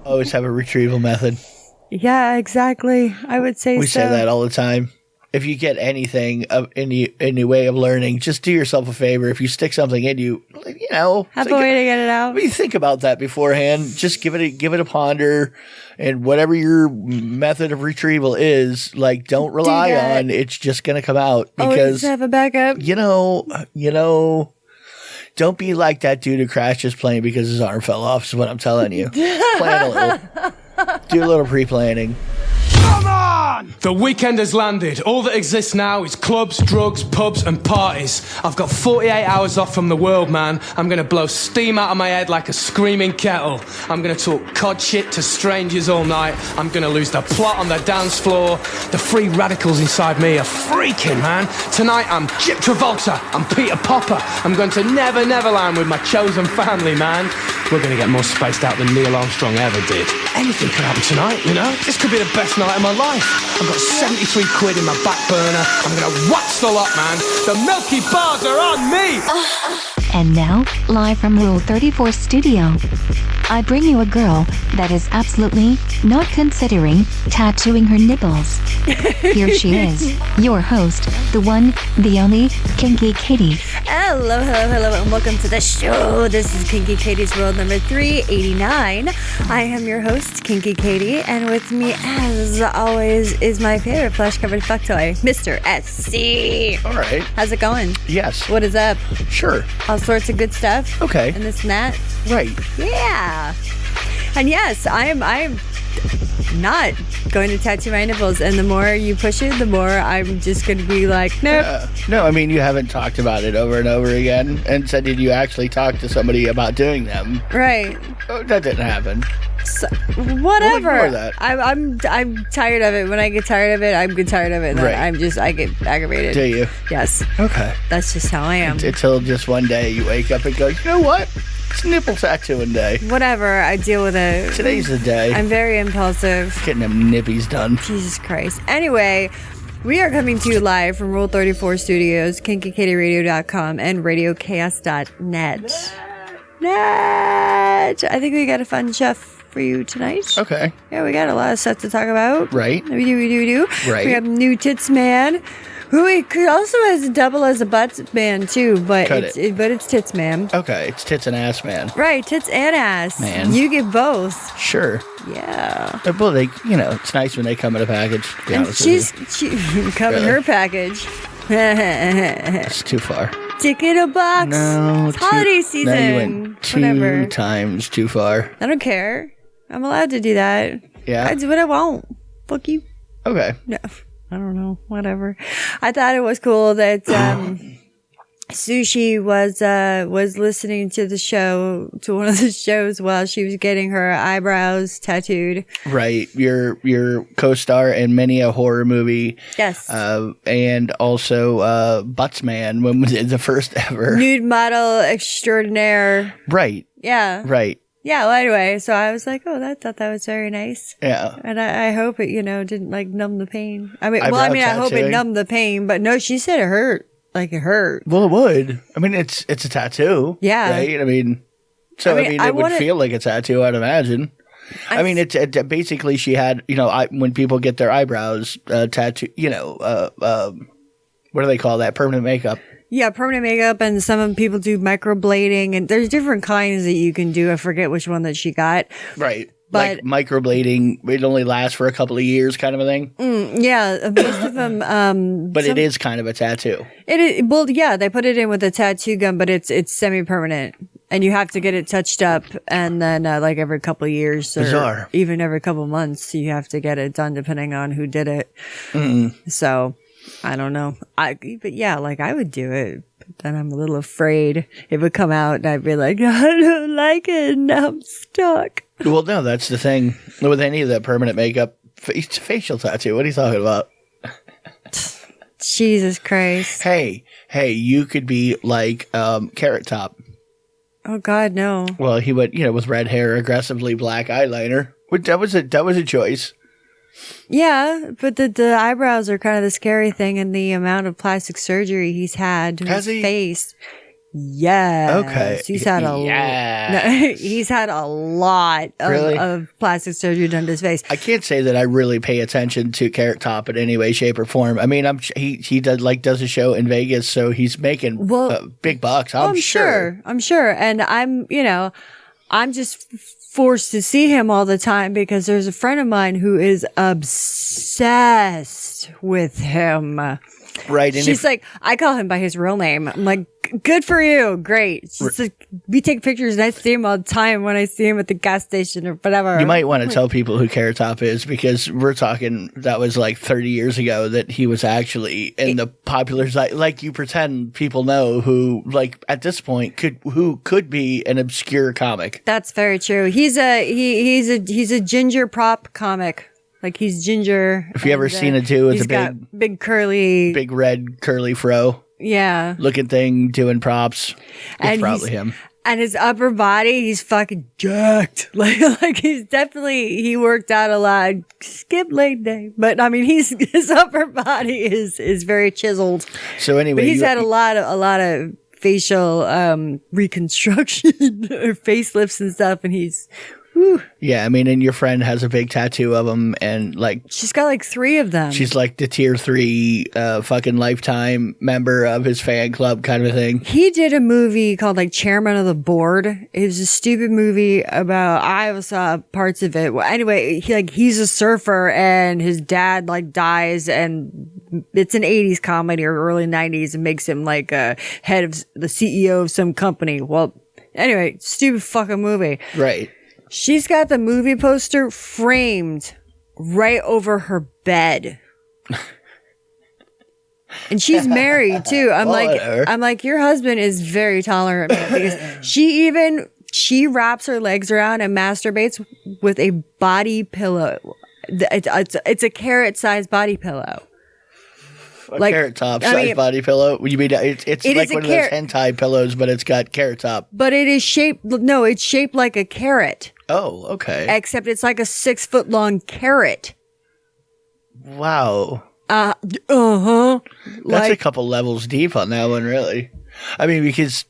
always have a retrieval method. Yeah, exactly. I would say We say that all the time. If you get anything of any way of learning, just do yourself a favor. If you stick something in you, have a way to get it out. Think about that beforehand. Just give it a ponder, and whatever your method of retrieval is, like, don't rely on it's just going to come out, because always have a backup. Don't be like that dude who crashed his plane because his arm fell off. Is what I'm telling you. Plan a little. Do a little pre-planning. Come on! The weekend has landed. All that exists now is clubs, drugs, pubs, and parties. I've got 48 hours off from the world, man. I'm gonna blow steam out of my head like a screaming kettle. I'm gonna talk cod shit to strangers all night. I'm gonna lose the plot on the dance floor. The free radicals inside me are freaking, man. Tonight I'm Jip Travolta. I'm Peter Popper. I'm going to Never Neverland with my chosen family, man. We're gonna get more spaced out than Neil Armstrong ever did. Anything could happen tonight, This could be the best night of my life. I've got 73 quid in my back burner. I'm gonna wax the lot, man. The Milky Bars are on me! And now, live from Rule 34 Studio, I bring you a girl that is absolutely not considering tattooing her nipples. Here she is, your host, the one, the only, Kinky Katie. Hello, and welcome to the show. This is Kinky Katie's World number 389. I am your host, Kinky Katie, and with me, as always, is my favorite flesh-covered fuck toy, Mr. SC. All right. How's it going? Yes. What is up? Sure. All sorts of good stuff. Okay. And this and that. Right. Yeah. And yes, I'm not going to tattoo my nipples, and the more you push it, the more I'm just going to be like, nope. No, I mean, you haven't talked about it over and over again, and said, did you actually talk to somebody about doing them? Right. Oh, that didn't happen. So, whatever. We'll ignore that. I'm tired of it. When I get tired of it, I get tired of it. Right. I get aggravated. Do you? Yes. Okay. That's just how I am. Until just one day you wake up and go, you know what? It's nipple tattooing day. Whatever. I deal with it. Today's the day. I'm very impulsive. Getting them nippies done. Jesus Christ. Anyway, we are coming to you live from Rule 34 Studios, KinkyKatieRadio.com, and RadioChaos.net. I think we got a fun stuff for you tonight. Okay. Yeah, we got a lot of stuff to talk about. Right. We do. Right. We have new Tits Man, who also has a double as a butt man too, but it's Tits Man. Okay, it's Tits and Ass Man. Right, Tits and Ass. Man. You get both. Sure. Yeah. Well, they, it's nice when they come in a package. To be honest with you. She come in her package. It's too far. Stick in a box. No, it's holiday season. No, you went two times too far. I don't care. I'm allowed to do that. Yeah. I do what I want. Fuck you. Okay. No, I don't know. Whatever. I thought it was cool that Shushii was listening to the show, to one of the shows while she was getting her eyebrows tattooed. Right. Your co-star in many a horror movie. Yes. And also Butts Man, when was it the first ever? Nude model extraordinaire. Right. Yeah. Right. Yeah, well, anyway, so I was like, I thought that was very nice. Yeah. And I hope it, didn't like numb the pain. I hope tattooing. it numbed the pain, but no, she said it hurt. Like it hurt. Well, it would. I mean, it's a tattoo. Yeah. Right? I mean, it would feel like a tattoo, I'd imagine. It basically she had, when people get their eyebrows tattooed, what do they call that? Permanent makeup. Yeah, permanent makeup, and some people do microblading, and there's different kinds that you can do. I forget which one that she got. Right. But like microblading, it only lasts for a couple of years kind of a thing. Yeah, most of them. But it is kind of a tattoo. It is, well, yeah, they put it in with a tattoo gun, but it's semi-permanent. And you have to get it touched up, and then like every couple of years, or Bizarre. even every couple of months, you have to get it done depending on who did it. So, I don't know. But yeah, like I would do it. But then I'm a little afraid it would come out and I'd be like, I don't like it, and I'm stuck. Well, no, that's the thing. With any of that permanent makeup, it's a facial tattoo. What are you talking about? Jesus Christ. Hey, you could be like Carrot Top. Oh, God, no. Well, he went, with red hair, aggressively black eyeliner. That was a choice. Yeah, but the eyebrows are kind of the scary thing, and the amount of plastic surgery he's had to his face. Yeah. Okay. He's had he's had a lot of plastic surgery done to his face. I can't say that I really pay attention to Carrot Top in any way, shape, or form. I mean, he does a show in Vegas, so he's making big bucks. I'm sure. And I'm just forced to see him all the time because there's a friend of mine who is obsessed with him. Right. And she's like, I call him by his real name. I'm like, good for you. Great. She's like, we take pictures and I see him all the time when I see him at the gas station or whatever. You might want to tell people who Carrot Top is because we're talking that was like 30 years ago that he was actually in the popular side. Like you pretend people know who like at this point could be an obscure comic. That's very true. He's a ginger prop comic. Like he's ginger. If you ever seen it too, it's a big curly, big red curly fro. Yeah. Looking thing doing props. It's probably him. And his upper body, he's fucking jacked. Like he's definitely, he worked out a lot. Skip leg day. But I mean, his upper body is very chiseled. So anyway. But he's had a lot of facial, reconstruction or facelifts and stuff. And he's, whew. Yeah, I mean, and your friend has a big tattoo of him, and like she's got like 3 of them. She's like the tier 3 fucking lifetime member of his fan club kind of a thing. He did a movie called like Chairman of the Board. It was a stupid movie about, I saw parts of it. Well, anyway, he's a surfer and his dad like dies, and it's an 80s comedy or early 90s, and makes him like a head of the CEO of some company. Well, anyway, stupid fucking movie. Right. She's got the movie poster framed right over her bed. And she's married too. I'm like, your husband is very tolerant because she wraps her legs around and masturbates with a body pillow. It's a carrot-sized body pillow. Carrot Top size body pillow. You mean it's like one of those hentai pillows, but it's got Carrot Top. But it is shaped. No, it's shaped like a carrot. Oh, okay. Except it's like a 6-foot long carrot. Wow. That's a couple levels deep on that one, really. I mean, because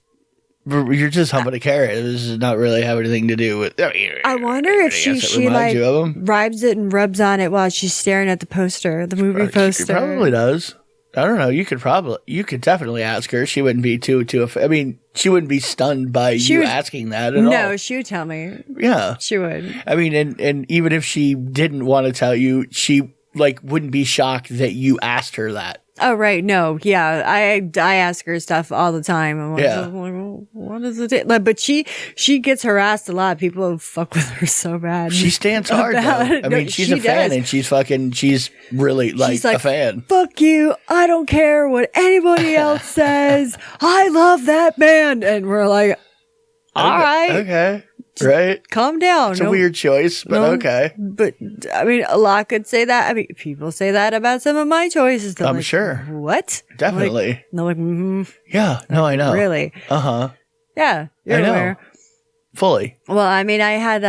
you're just humping a carrot. This does not really have anything to do with. I wonder if she like ribs it and rubs on it while she's staring at the poster, the movie poster. She probably does. I don't know. You could definitely ask her. She wouldn't be too. I mean, she wouldn't be stunned by asking that at all. No, she would tell me. Yeah, she would. I mean, and even if she didn't want to tell you, she like wouldn't be shocked that you asked her that. Oh right, no, yeah, I ask her stuff all the time. I'm like, what is it? Like, but she gets harassed a lot. People fuck with her so bad. She stands hard though. I mean, she's a fan, and she's really like a fan. Fuck you! I don't care what anybody else says. I love that band, and we're like, all right, okay. Right? Calm down. It's a weird choice, but okay. But, I mean, a lot could say that. I mean, people say that about some of my choices. I'm sure. What? Definitely. They're like, yeah, no, I know. Really? Uh-huh. Yeah, you're aware. Fully. Well, I mean, I had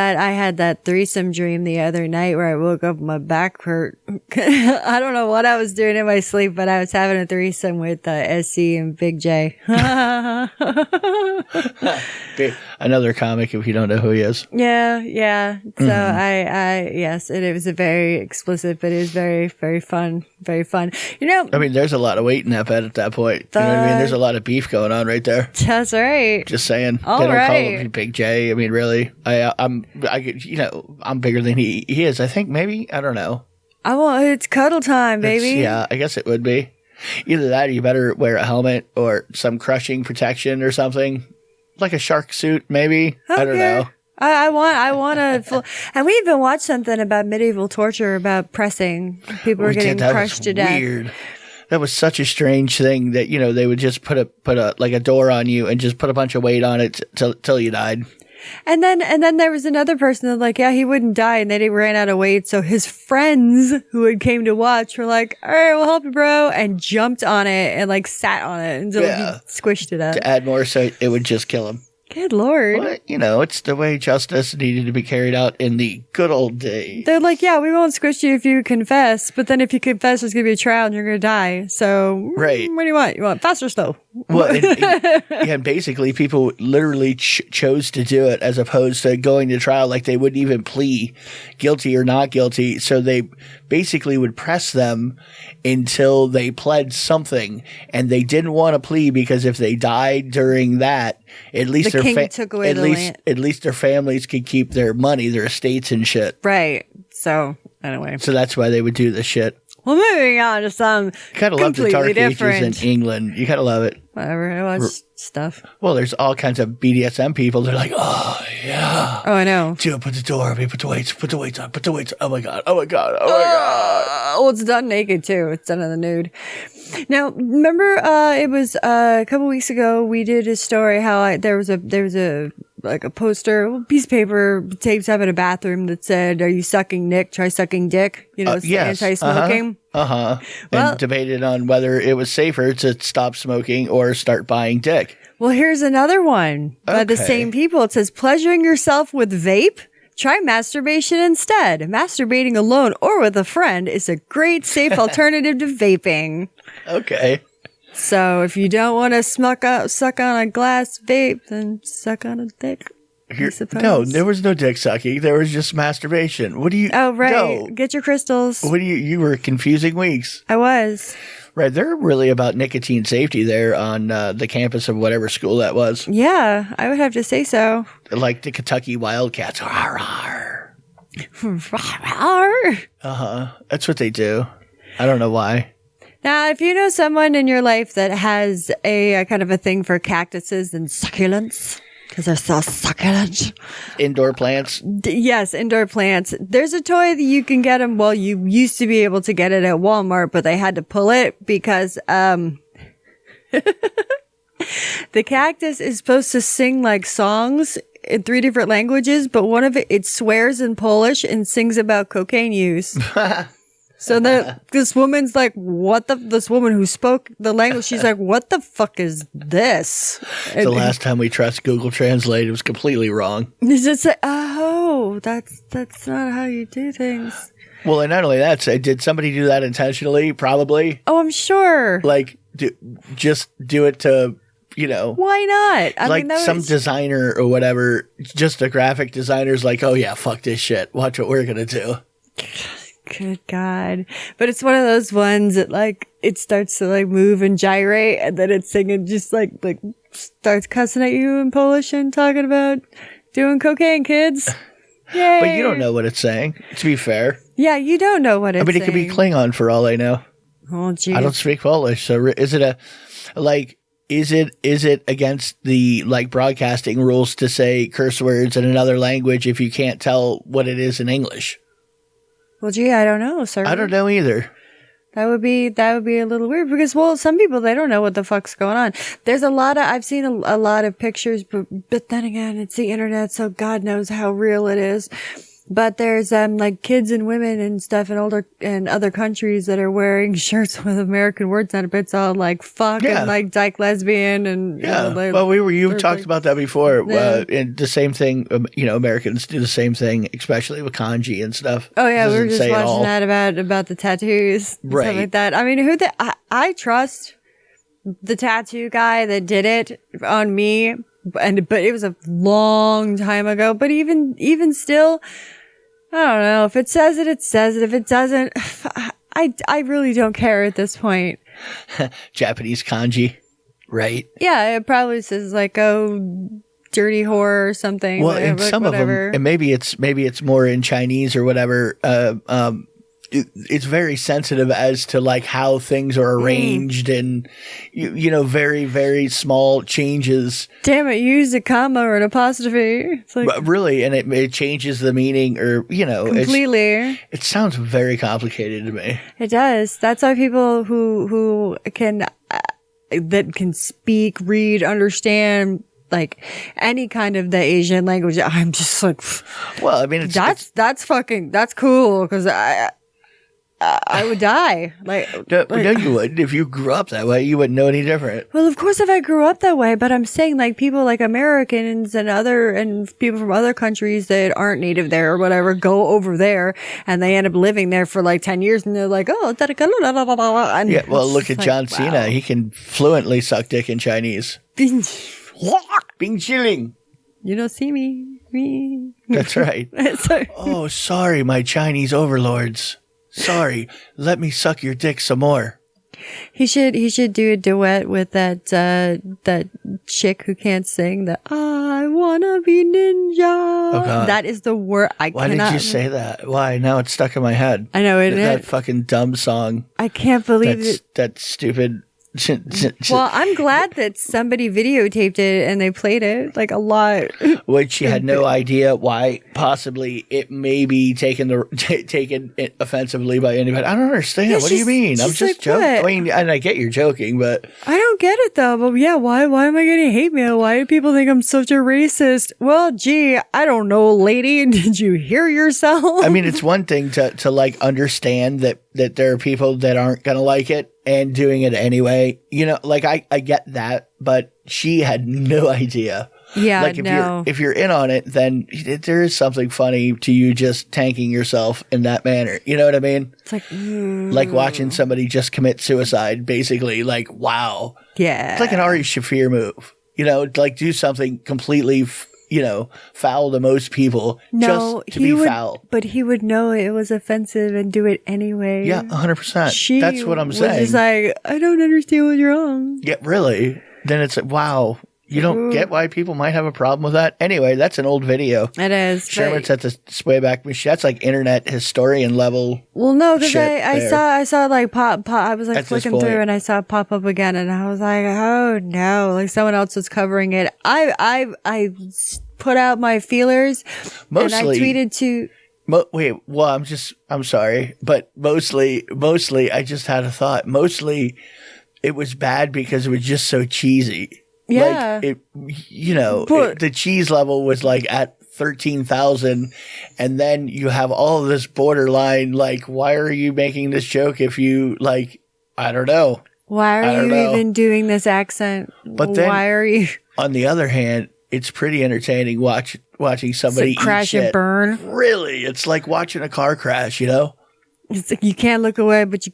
that threesome dream the other night where I woke up, my back hurt. I don't know what I was doing in my sleep, but I was having a threesome with SC and Big Jay. Another comic, if you don't know who he is. Yeah. So yes, it was a very explicit, but it was very, very fun. Very fun. You know, I mean, there's a lot of weight in that bed at that point. You know what I mean? There's a lot of beef going on right there. That's right. Just saying. All they don't right. call him Big Jay. I mean, really, I'm bigger than he is. I think maybe, I don't know. It's cuddle time, baby. Yeah, I guess it would be. Either that or you better wear a helmet or some crushing protection or something. Like a shark suit, maybe. Okay. I don't know. I want to, and we even watched something about medieval torture, about pressing. People were getting crushed to death. Weird. That was such a strange thing that, they would just put a like a door on you and just put a bunch of weight on it till you died. And then there was another person that like, yeah, he wouldn't die, and then he ran out of weight. So his friends who had came to watch were like, all right, we'll help you, bro, and jumped on it and like sat on it until he squished it up. To add more so it would just kill him. Good Lord. But, it's the way justice needed to be carried out in the good old days. They're like, yeah, we won't squish you if you confess, but then if you confess, there's going to be a trial and you're going to die. So, right. What do you want? You want fast or slow? Well, and basically people literally chose to do it as opposed to going to trial. Like they wouldn't even plea guilty or not guilty. So they basically would press them until they pled something, and they didn't want to plea because if they died during that, at least the king took away the land. At least their families could keep their money, their estates and shit. Right. So anyway, so that's why they would do this shit. Well, moving on to some you gotta love the dark different. ages in England. You gotta love it. Whatever, I watch stuff. Well, there's all kinds of BDSM people. They're like, oh yeah. Oh, I know. Dude, put the door on me. Put the weights on. Put the weights. Oh my god. Oh my god. Oh my god. Well, it's done naked too. It's done in the nude. Now, remember, it was a couple weeks ago. We did a story how there was a like a poster, piece of paper taped up in a bathroom that said, "Are you sucking Nick? Try sucking dick." You know, yes. anti-smoking. Well, and debated on whether it was safer to stop smoking or start buying dick. Well, here's another one by the same people. It says, "Pleasuring yourself with vape? Try masturbation instead. Masturbating alone or with a friend is a great, safe alternative to vaping." Okay. So if you don't want to suck on a glass vape, then suck on a dick. No, there was no dick sucking. There was just masturbation. What do you? Oh, right. No. Get your crystals. What do you were confusing weeks. I was. Right. They're really about nicotine safety there on the campus of whatever school that was. Yeah, I would have to say so. Like the Kentucky Wildcats. Rawr, rawr. That's what they do. I don't know why. Now, if you know someone in your life that has a kind of a thing for cactuses and succulents, because they're so succulent. Indoor plants? Yes, indoor plants. There's a toy that you can get them. Well, you used to be able to get it at Walmart, but they had to pull it because the cactus is supposed to sing like songs in 3 different languages, but one of it swears in Polish and sings about cocaine use. So this woman's like, this woman who spoke the language, she's like, what the fuck is this? The last time we trust Google Translate, it was completely wrong. It's just like, oh, that's not how you do things. Well, and not only that, did somebody do that intentionally? Probably. Oh, I'm sure. Like, just do it to, Why not? I mean, some designer or whatever, just a graphic designer's like, oh yeah, fuck this shit. Watch what we're going to do. Good God. But it's one of those ones that like, it starts to like move and gyrate and then it's singing just like starts cussing at you in Polish and talking about doing cocaine, kids. Yay. But you don't know what it's saying, to be fair. Yeah, you don't know what it's saying. It could be Klingon for all I know. Oh, geez. I don't speak Polish. So is it against the like broadcasting rules to say curse words in another language if you can't tell what it is in English? Well, gee, I don't know, sir. I don't know either. That would be a little weird because, well, some people, they don't know what the fuck's going on. There's I've seen a lot of pictures, but then again, it's the internet, so God knows how real it is. But there's, like kids and women and stuff in other countries that are wearing shirts with American words on it. It's all like fuck and like dyke lesbian and, you've talked about that before. And the same thing, Americans do the same thing, especially with kanji and stuff. Oh yeah, we were just watching that about the tattoos and stuff like that. I mean, I trust the tattoo guy that did it on me, but it was a long time ago. But even still, I don't know. If it says it, it says it. If it doesn't, I really don't care at this point. Japanese kanji, right? Yeah, it probably says like, oh, dirty whore or something. Well, and some whatever. Of them, and maybe it's more in Chinese or whatever. It's very sensitive as to like how things are arranged and very, very small changes. Damn it, you used a comma or an apostrophe. It's like, really, and it changes the meaning or completely. It sounds very complicated to me. It does. That's why people who can that can speak, read, understand like any kind of the Asian language, I'm just like, well, I mean, that's cool because I would die. No, you wouldn't. If you grew up that way, you wouldn't know any different. Well, of course, if I grew up that way, but I'm saying like people like Americans and people from other countries that aren't native there or whatever go over there and they end up living there for like 10 years and they're like, oh, and yeah. Well, look at John Cena. Wow. He can fluently suck dick in Chinese. Bing chilling. You don't see me. That's right. Sorry. Oh, sorry, my Chinese overlords. Sorry. Let me suck your dick some more. He should do a duet with that chick who can't sing. The I wanna be ninja. Oh, God. That is the word. Why did you say that? Why? Now it's stuck in my head. I know it. That fucking dumb song. I can't believe it. That stupid. Well, I'm glad that somebody videotaped it and they played it like a lot. Which she had no idea why possibly it may be taken offensively by anybody. I don't understand. Yeah, what do you mean? I'm just like, joking. what? I mean, and I get you're joking, but I don't get it though. But yeah, why am I getting hate mail? Why do people think I'm such a racist? Well, gee, I don't know, lady. Did you hear yourself? I mean, it's one thing to like understand that there are people that aren't gonna like it and doing it anyway. You know, like I get that, but she had no idea. Yeah, like if you're in on it, then there is something funny to you just tanking yourself in that manner. You know what I mean? It's like like watching somebody just commit suicide, basically. Like, wow. Yeah. It's like an Ari Shaffir move. You know, like do something completely foul to most people just to be foul. But he would know it was offensive and do it anyway. Yeah, 100%. That's what I'm saying. Just like, I don't understand what's wrong. Yeah, really. Then it's like, wow. You don't get why people might have a problem with that? Anyway, that's an old video. It is. Sherman's at the Swayback Machine. That's like internet historian level. Well, no, because I saw like pop. I was like At flicking through and I saw it pop up again, and I was like, oh no, like someone else was covering it. I put out my feelers. Mostly, and I tweeted to. I'm sorry, but mostly, I just had a thought. Mostly, it was bad because it was just so cheesy. Yeah. Like the cheese level was like at 13,000, and then you have all of this borderline, like, why are you making this joke if you, like, I don't know. Why are you even doing this accent? But then, why are you? On the other hand, it's pretty entertaining watching somebody crash eat shit. and burn. Really, it's like watching a car crash. You know, it's like you can't look away, but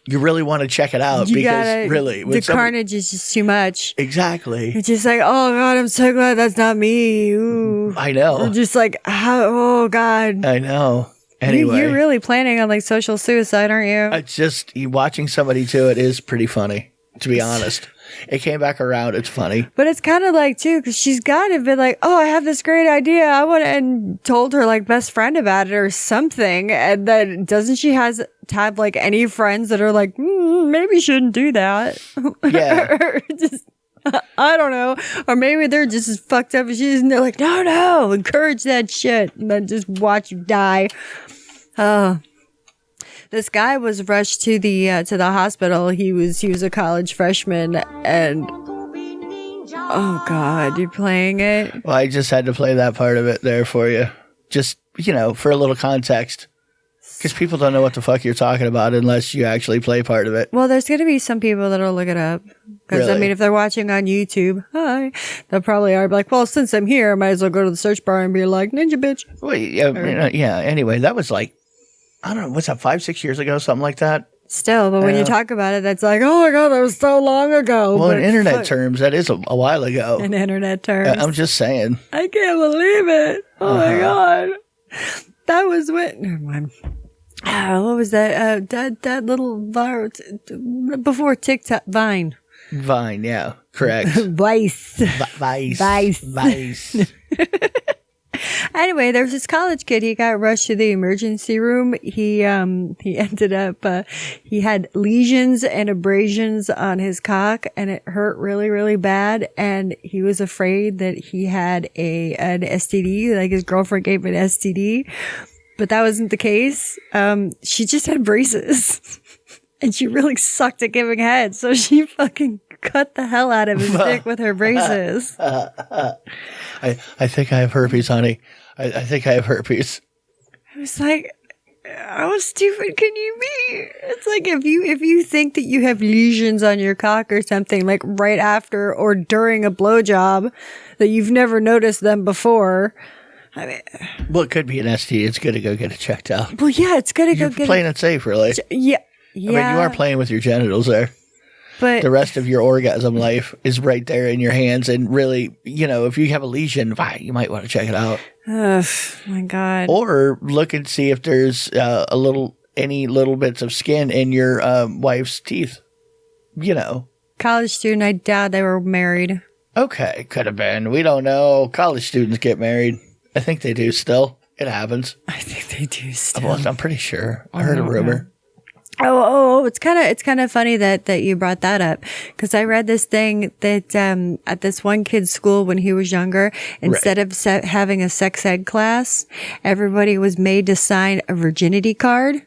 you really want to check it out because really the carnage is just too much. Exactly. It's just like, oh God, I'm so glad that's not me. Ooh. I know. Or just like, oh God. I know. Anyway, you're really planning on like social suicide, aren't you? It's just watching somebody do it is pretty funny, to be honest. It came back around. It's funny. But it's kind of like, too, because she's got to be like, oh, I have this great idea. I want to, and told her like best friend about it or something. And then doesn't she have like any friends that are like, maybe you shouldn't do that. Yeah. Or just, I don't know. Or maybe they're just as fucked up as she is. And they're like, no, encourage that shit. And then just watch you die. This guy was rushed to the hospital. He was a college freshman, and oh God, you're playing it? Well, I just had to play that part of it there for you, just for a little context, because people don't know what the fuck you're talking about unless you actually play part of it. Well, there's gonna be some people that'll look it up, because really? I mean, if they're watching on YouTube, they probably are like, well, since I'm here, I might as well go to the search bar and be like, ninja bitch. Well, yeah. Anyway, that was like, I don't know, what's that, 5-6 years ago, something like that? Still, but when you talk about it, that's like, oh my God, that was so long ago. Well, in internet terms, that is a while ago. In internet terms. I'm just saying. I can't believe it. Oh my God. That was what, never mind. What was that? That little viral, before TikTok, Vine. Vine, yeah, correct. Vice. Vice. Anyway, there was this college kid. He got rushed to the emergency room. He ended up, he had lesions and abrasions on his cock, and it hurt really, really bad. And he was afraid that he had an STD, like his girlfriend gave him an STD, but that wasn't the case. She just had braces, and she really sucked at giving head, so she fucking cut the hell out of his dick with her braces. I think I have herpes, honey. I think I have herpes. I was like, how stupid can you be? It's like if you think that you have lesions on your cock or something, like right after or during a blowjob, that you've never noticed them before. I mean, well, it could be an STD. It's good to go get it checked out. Well, yeah, it's good to go get You're playing it safe, really. Yeah. I mean, you are playing with your genitals there. But the rest of your orgasm life is right there in your hands. And really, if you have a lesion, you might want to check it out. Oh, my God. Or look and see if there's any little bits of skin in your wife's teeth. College student, I doubt they were married. Okay, could have been. We don't know. College students get married. I think they do still. It happens. I think they do still. Well, I'm pretty sure. I heard a rumor. Oh, it's kind of funny that you brought that up, because I read this thing that at this one kid's school when he was younger, instead of having a sex ed class, everybody was made to sign a virginity card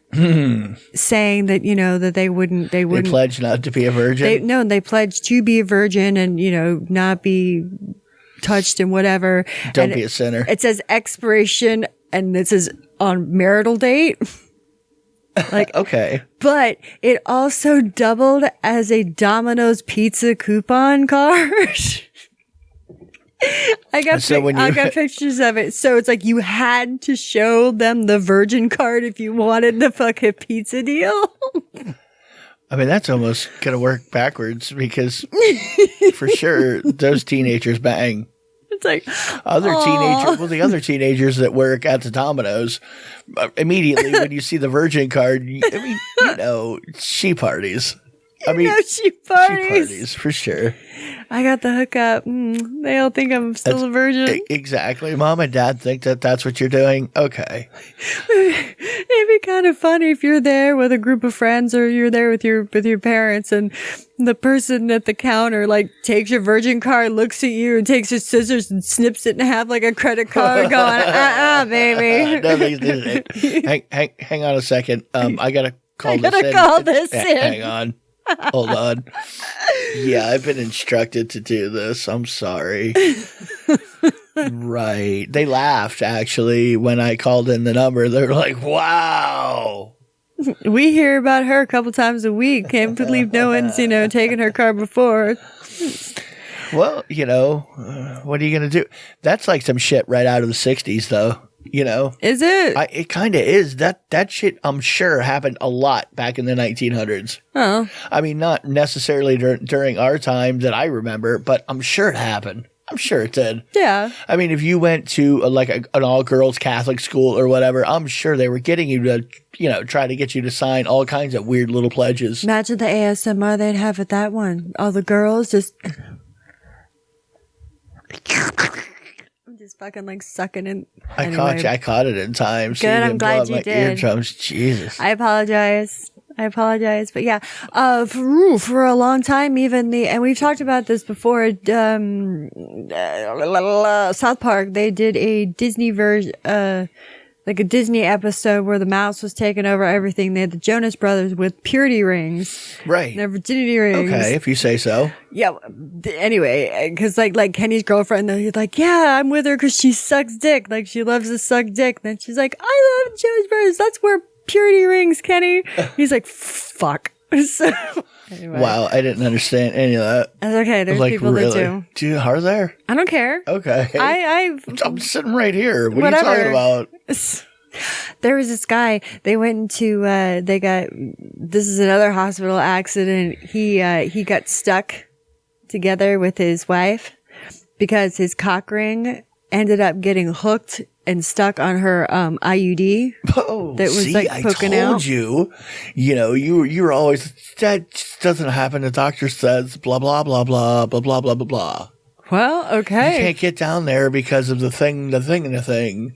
saying that that they wouldn't They pledged not to be a virgin. They pledged to be a virgin and not be touched and whatever. Don't be a sinner. It says expiration and it says on marital date. Like, okay. But it also doubled as a Domino's pizza coupon card. I got pictures of it. So it's like you had to show them the virgin card if you wanted the fucking pizza deal. I mean, that's almost going to work backwards because for sure those teenagers bang. It's like the other teenagers that work at the Domino's, immediately when you see the virgin card, she parties. She parties. She parties for sure. I got the hookup. They all think I'm still a virgin. Exactly. Mom and Dad think that's what you're doing. Okay. It'd be kind of funny if you're there with a group of friends or you're there with your parents and the person at the counter takes your virgin card, looks at you and takes his scissors and snips it in half like a credit card going, baby. No, hang on a second. I got to call this in. Hang on. Hold on. Yeah, I've been instructed to do this. I'm sorry. Right. They laughed, actually, when I called in the number. They were like, wow. We hear about her a couple times a week. Can't believe no one's, taken her card before. Well, what are you going to do? That's like some shit right out of the 60s, though. Is it? It kind of is. That shit, I'm sure, happened a lot back in the 1900s. Oh. I mean, not necessarily during our time that I remember, but I'm sure it happened. I'm sure it did. Yeah. I mean, if you went to an all-girls Catholic school or whatever, I'm sure they were getting you to, try to get you to sign all kinds of weird little pledges. Imagine the ASMR they'd have at that one. All the girls just fucking sucking in. Anyway. I caught it in time. Good, I'm glad you did. Eardrums. Jesus. I apologize, but yeah, for a long time, and we've talked about this before. South Park, they did a Disney version, like a Disney episode where the mouse was taking over everything. They had the Jonas Brothers with purity rings, right? Their virginity rings. Okay, if you say so. Yeah. Anyway, because like Kenny's girlfriend, he's like, yeah, I'm with her because she sucks dick. Like she loves to suck dick. Then she's like, I love Jonas Brothers. That's where purity rings, Kenny. He's like, fuck. So, anyway. Wow, I didn't understand any of that. That's okay. There's people that do. Dude, are there? I don't care. Okay. I'm sitting right here. What are you talking about? There was this guy. They went into. This is another hospital accident. He got stuck together with his wife because his cock ring ended up getting hooked and stuck on her IUD. Oh, that was poking out. I told you. You were always, that just doesn't happen. The doctor says blah blah blah blah blah blah blah blah blah. Well, okay. You can't get down there because of the thing.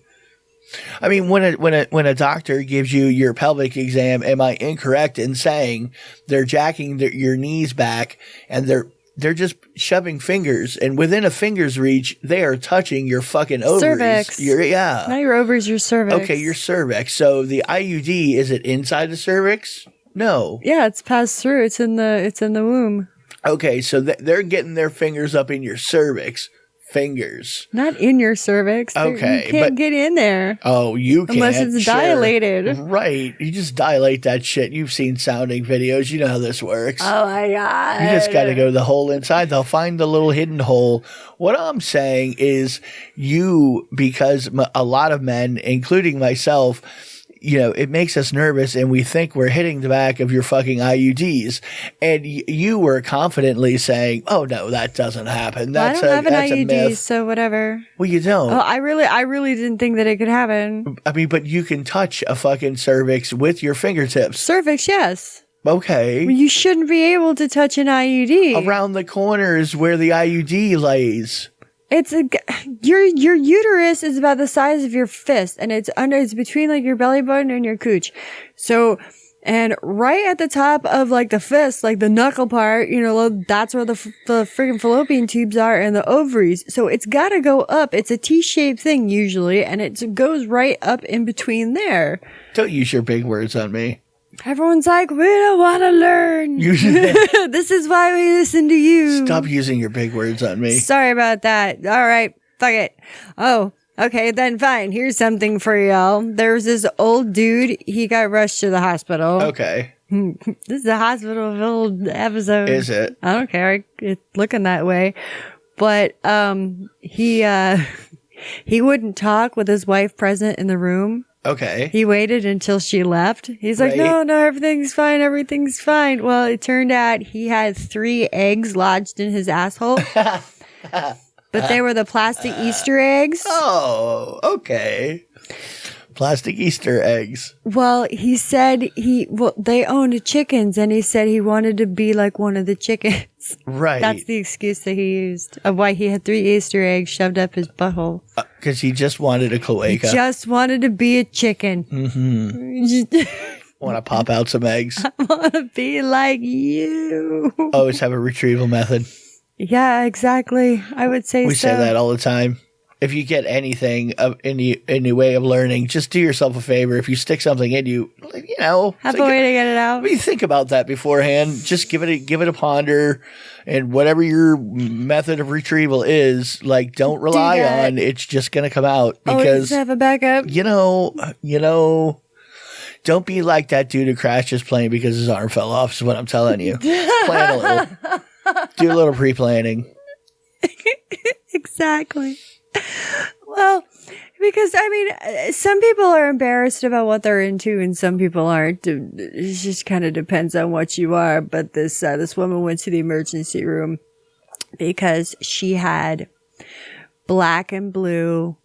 I mean, when a doctor gives you your pelvic exam, am I incorrect in saying they're jacking your knees back and they're just shoving fingers, and within a finger's reach, they are touching your fucking ovaries. Cervix. Not your ovaries, your cervix. Okay, your cervix. So the IUD, is it inside the cervix? No. Yeah, it's passed through. It's in the womb. Okay, so they're getting their fingers up in your cervix, fingers. Not in your cervix. Okay. You can't get in there. Oh, you can't. Unless it's dilated. Right. You just dilate that shit. You've seen sounding videos. You know how this works. Oh, my God. You just got to go the hole inside. They'll find the little hidden hole. What I'm saying is because a lot of men, including myself, it makes us nervous and we think we're hitting the back of your fucking IUDs. And you were confidently saying, oh, no, that doesn't happen. I don't have an IUD, so whatever. Well, you don't. Oh, I really didn't think that it could happen. I mean, but you can touch a fucking cervix with your fingertips. Cervix, yes. Okay. Well, you shouldn't be able to touch an IUD. Around the corners where the IUD lays. Your uterus is about the size of your fist, and it's between like your belly button and your cooch. So, and right at the top of like the fist, like the knuckle part, that's where the freaking fallopian tubes are and the ovaries. So it's got to go up. It's a T-shaped thing usually, and it goes right up in between there. Don't use your big words on me. Everyone's like, we don't want to learn. This is why we listen to you. Stop using your big words on me. Sorry about that. All right. Fuck it. Oh, okay. Then fine. Here's something for y'all. There's this old dude. He got rushed to the hospital. Okay. This is a hospital-filled episode. Is it? I don't care. It's looking that way. But he wouldn't talk with his wife present in the room. Okay. He waited until she left. He's like, no, everything's fine. Everything's fine. Well, it turned out he had 3 eggs lodged in his asshole. But they were the plastic Easter eggs. Oh, okay. Plastic Easter eggs. Well, he said they owned chickens, and he said he wanted to be like one of the chickens. Right. That's the excuse that he used of why he had 3 Easter eggs shoved up his butthole. Because he just wanted a cloaca. He just wanted to be a chicken. Want to pop out some eggs. I want to be like you. Always have a retrieval method. Yeah, exactly. I would say We say that all the time. If you get anything of any way of learning, just do yourself a favor. If you stick something in you, have a way to get it out. I mean, think about that beforehand. Just give it a ponder, and whatever your method of retrieval is, like, don't rely on it's just gonna come out because have a backup. Don't be like that dude who crashed his plane because his arm fell off. Is what I'm telling you. Plan a little. Do a little pre-planning. Exactly. Well, because some people are embarrassed about what they're into and some people aren't. It just kind of depends on what you are. But this woman went to the emergency room because she had black and blue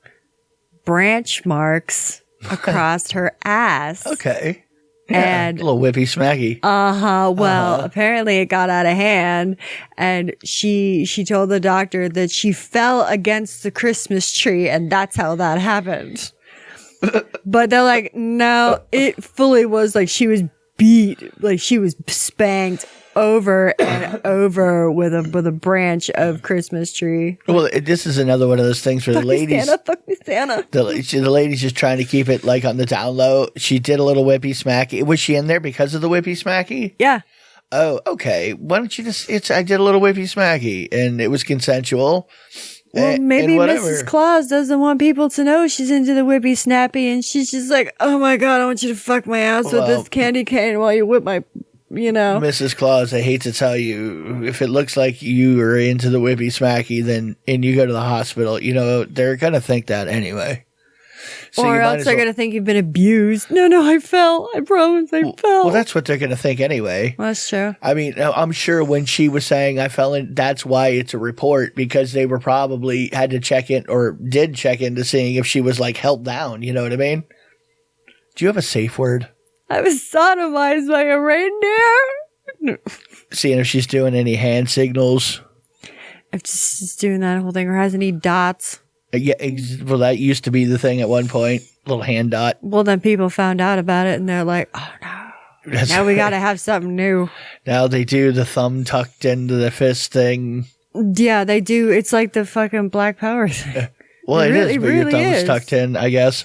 branch marks across her ass. Okay. Yeah, and a little whippy smacky. Well, apparently it got out of hand, and she told the doctor that she fell against the Christmas tree, and that's how that happened. But they're like, no, it fully was like she was beat, like she was spanked over and over with a branch of Christmas tree. Well, this is another one of those things where the ladies, fuck me Santa. The lady's just trying to keep it like on the down low. She did a little whippy smacky. Was she in there because of the whippy smacky? Yeah. Oh, okay. Why don't you I did a little whippy smacky and it was consensual. Well, maybe Mrs. Claus doesn't want people to know she's into the whippy snappy, and she's just like, oh my God, I want you to fuck my ass with this candy cane while you whip my, Mrs. Claus, I hate to tell you, if it looks like you are into the whippy smacky, and you go to the hospital, they're going to think that anyway. So or else they're going to think you've been abused. No, I fell. I promise I fell. Well, that's what they're going to think anyway. Well, that's true. I mean, I'm sure when she was saying I fell in, that's why it's a report, because they were probably had to check in or did check into seeing if she was like held down. You know what I mean? Do you have a safe word? I was sodomized by a reindeer. Seeing if she's doing any hand signals. If she's doing that whole thing or has any dots. Yeah, well, that used to be the thing at one point. Little hand dot. Well, then people found out about it and they're like, oh no. Now we got to have something new. Now they do the thumb tucked into the fist thing. Yeah, they do. It's like the fucking Black Power thing. Well, it is, but your thumb's tucked in, I guess.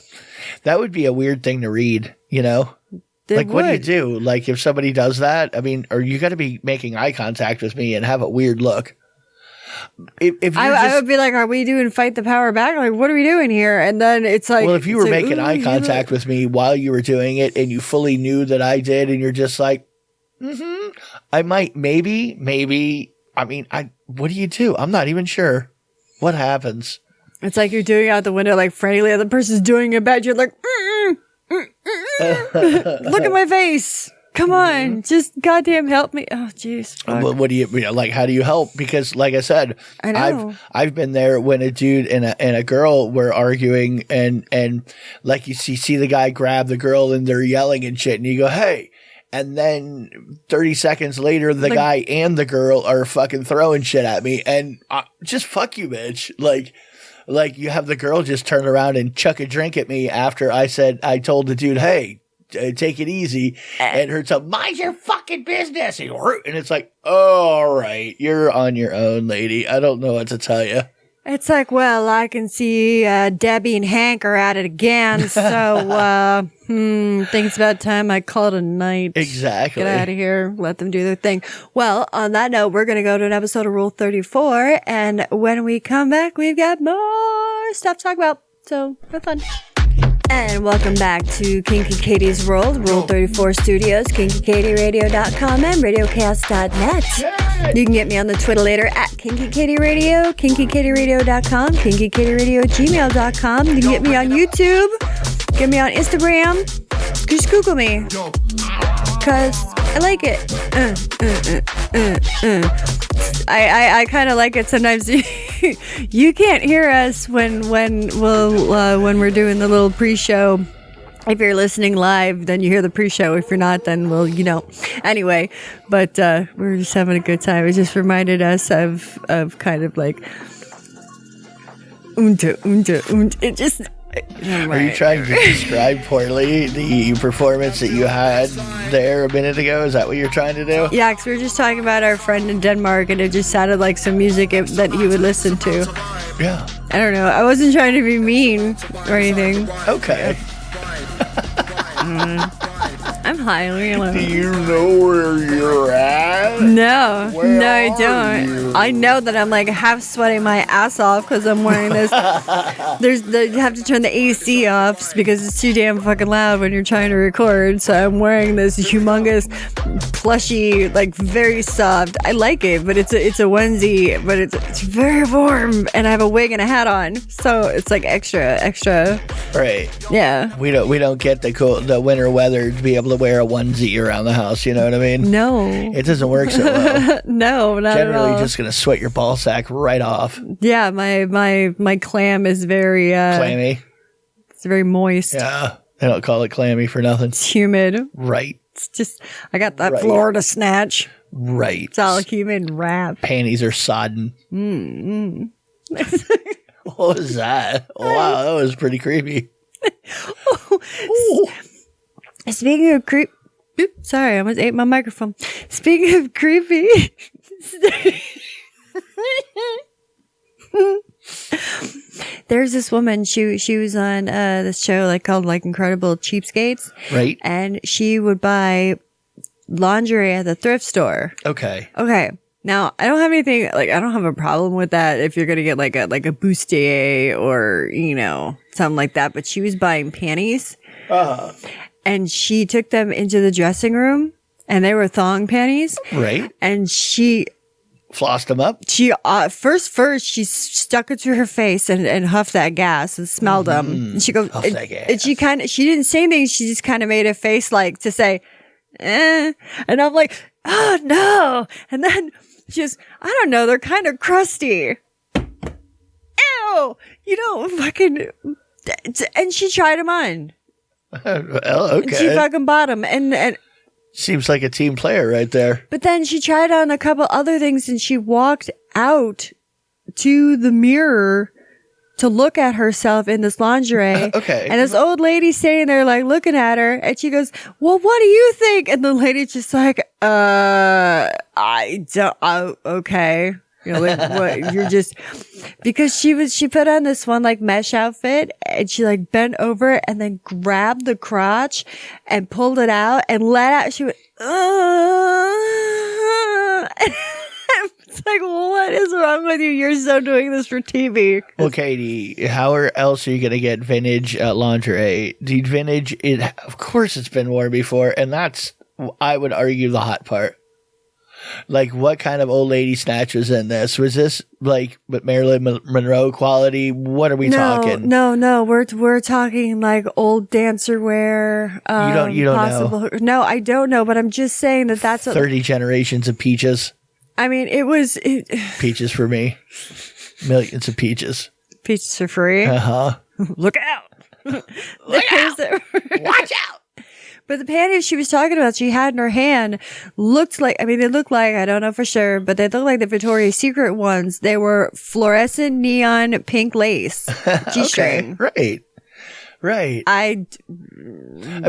That would be a weird thing to read, What do you do? Like, if somebody does that, or you got to be making eye contact with me and have a weird look. if I would be like, are we doing fight the power back? Like, what are we doing here? And then it's like, well, if you were making eye contact with me while you were doing it and you fully knew that I did, and you're just like, I might, maybe. I mean, what do you do? I'm not even sure what happens. It's like you're doing it out the window, like frantically, the other person's doing it bad. You're like, look at my face. Come on, just goddamn help me. Oh, jeez. Well, what do you like? How do you help? Because, like I said, I know. I've been there when a dude and a girl were arguing, and like you see the guy grab the girl and they're yelling and shit, and you go, hey. And then 30 seconds later, the guy and the girl are fucking throwing shit at me, and just fuck you, bitch. Like you have the girl just turn around and chuck a drink at me after I told the dude, hey, take it easy. And her tell, mind your fucking business. And it's like, oh, all right, you're on your own, lady. I don't know what to tell you. It's like, well, I can see Debbie and Hank are at it again. So, think it's about time I call it a night. Exactly. Get out of here. Let them do their thing. Well, on that note, we're going to go to an episode of Rule 34. And when we come back, we've got more stuff to talk about. So, have fun. And welcome back to Kinky Katie's World, Rule 34 Studios, KinkyKatieRadio.com, and RadioChaos.net. You can get me on the Twitter later at KinkyKatieRadio, KinkyKatieRadio.com, KinkyKatieRadio@gmail.com. You can get me on YouTube, get me on Instagram. Just Google me, because I like it. I kind of like it sometimes. You can't hear us when we're doing the little pre-show. If you're listening live, then you hear the pre-show. If you're not, then well, Anyway, but we're just having a good time. It just reminded us of kind of like it just. Are you trying to describe poorly the performance that you had there a minute ago? Is that what you're trying to do? Yeah, because we were just talking about our friend in Denmark, and it just sounded like some music that he would listen to. Yeah. I don't know. I wasn't trying to be mean or anything. Okay. I'm high. Do you know where you're at? No, I don't. I know that I'm like half sweating my ass off because I'm wearing this. You have to turn the AC off because it's too damn fucking loud when you're trying to record. So I'm wearing this humongous, plushy, like very soft. I like it, but it's a onesie, but it's very warm, and I have a wig and a hat on, so it's like extra. Right. Yeah. We don't get the winter weather to be able to wear a onesie around the house. You know what I mean? No. It doesn't work so well. No, not Generally, at all. just gonna sweat your ball sack right off. Yeah, my clam is very clammy. It's very moist. Yeah, they don't call it clammy for nothing. It's humid. Right. It's just I got that Florida snatch. Right. It's all humid wrap. Panties are sodden. What was that? Wow, that was pretty creepy. Speaking of creep, sorry, I almost ate my microphone. Speaking of creepy, there's this woman. She was on this show called Incredible Cheapskates, right? And she would buy lingerie at the thrift store. Okay. Now, I don't have anything, I don't have a problem with that if you're going to get like a bustier or, something like that. But she was buying panties. And she took them into the dressing room, and they were thong panties. Right. And she flossed them up. She first she stuck it to her face and huffed that gas and smelled them. And she goes, Huff that gas. And she didn't say anything. She just kind of made a face to say, eh. And I'm like, oh no. And then just, I don't know, they're kind of crusty. Ew. Fucking, and she tried them on. Well, okay. And she fucking bought them. And seems like a team player right there. But then she tried on a couple other things, and she walked out to the mirror to look at herself in this lingerie. Okay. And this old lady standing there looking at her, and she goes, well, what do you think? And the lady's just like, I don't, okay. What, you're just, because she put on this one mesh outfit, and she bent over and then grabbed the crotch and pulled it out and let out. She went, It's like, what is wrong with you? You're so doing this for TV. Well, Katie, how else are you going to get vintage lingerie? The vintage, of course it's been worn before, and that's, I would argue, the hot part. Like, what kind of old lady snatch was in this? Was this like Marilyn Monroe quality? What are we talking? No. We're talking like old dancer wear. You don't know. No, I don't know. But I'm just saying that's 30 generations of peaches. I mean, Peaches for me. Millions of peaches. Peaches are free. Look out! Look out! Watch out! But the panties she was talking about, she had in her hand, they looked like, I don't know for sure, but they looked like the Victoria's Secret ones. They were fluorescent neon pink lace. G-string. Okay, right. I